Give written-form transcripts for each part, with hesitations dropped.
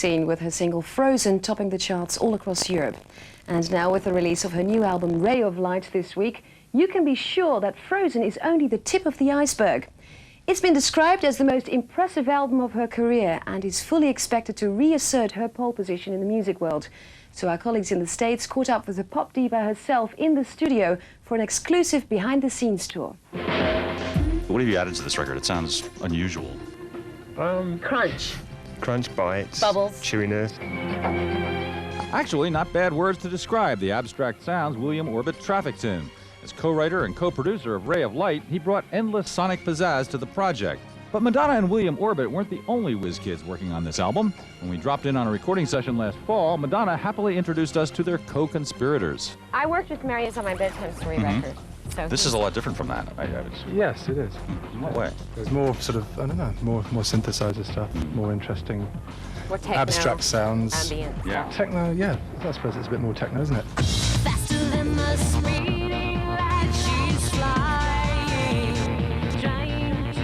Scene with her single Frozen topping the charts all across Europe. And now with the release of her new album Ray of Light this week, you can be sure that Frozen is only the tip of the iceberg. It's been described as the most impressive album of her career and is fully expected to reassert her pole position in the music world. So our colleagues in the States caught up with the pop diva herself in the studio for an exclusive behind-the-scenes tour. What have you added to this record? It sounds unusual. Crunch. Crunch, bites, Bubbles. chewiness. Actually, not bad words to describe the abstract sounds William Orbit traffics in. As co-writer and co-producer of Ray of Light, he brought endless sonic pizzazz to the project. But Madonna and William Orbit weren't the only whiz kids working on this album. When we dropped in on a recording session last fall, Madonna happily introduced us to their co-conspirators. I worked with Marius on my bedtime story record. So This is a lot different from that. I would assume. Yes, it is. In what way? There's more sort of, I don't know, more synthesizer stuff, more interesting, more techno, abstract sounds. ambient. Yeah. Techno, yeah. I suppose it's a bit more techno, isn't it? Faster than the speeding light, she's flying, trying to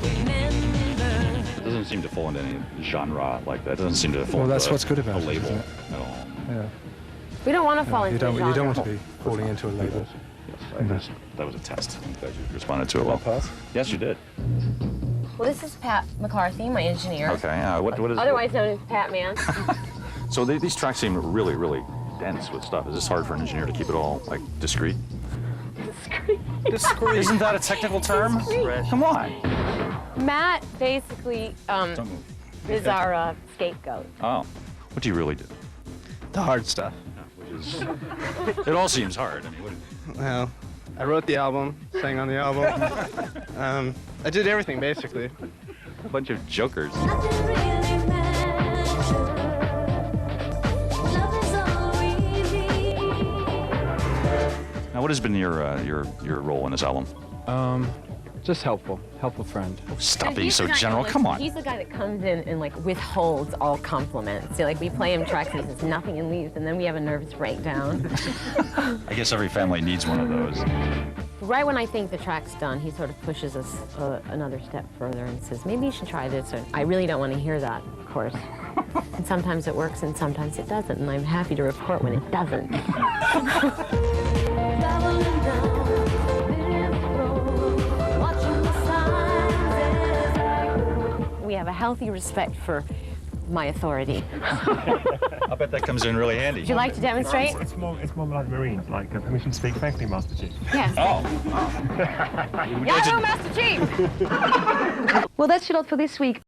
remember. It doesn't seem to fall into any genre like that. It doesn't seem to fall Well, that's into what's good about a it, label isn't it? at all. Yeah. We don't want to fall You into don't, the genre. you don't want to be falling into a label. Yes, that was a test. I'm glad you responded to it well. Pass? Yes, you did. Well, this is Pat McCarthy, my engineer. Okay. What is Otherwise known as Pat Man. So these tracks seem really, really dense with stuff. Is this hard for an engineer to keep it all like discreet? Discreet. Isn't that a technical term? Come on. Matt basically Don't move. is our scapegoat. Oh. What do you really do? The hard stuff. It all seems hard. I mean, what, Well, I wrote the album, sang on the album. I did everything, basically. a bunch of jokers. Nothing really matters. Love is all we need. Now, what has been your role in this album? Just helpful friend. Stop being He's so the guy, general. Come on. He's the guy that comes in and like withholds all compliments. So, like we play him tracks and he says nothing and leaves, and then we have a nervous breakdown. I guess every family needs one of those. Right when I think the track's done, he sort of pushes us another step further and says, maybe you should try this. And I really don't want to hear that, of course. And sometimes it works and sometimes it doesn't, and I'm happy to report when it doesn't. Traveling down this road, watching the signs as I go. We have a healthy respect for my authority. I'll bet that comes in really handy. Would you like to demonstrate? It's more like Marines, like permission to speak. Thank you, Master Chief. Yes. Oh. Yahoo, Master Chief! Well, that's your lot for this week.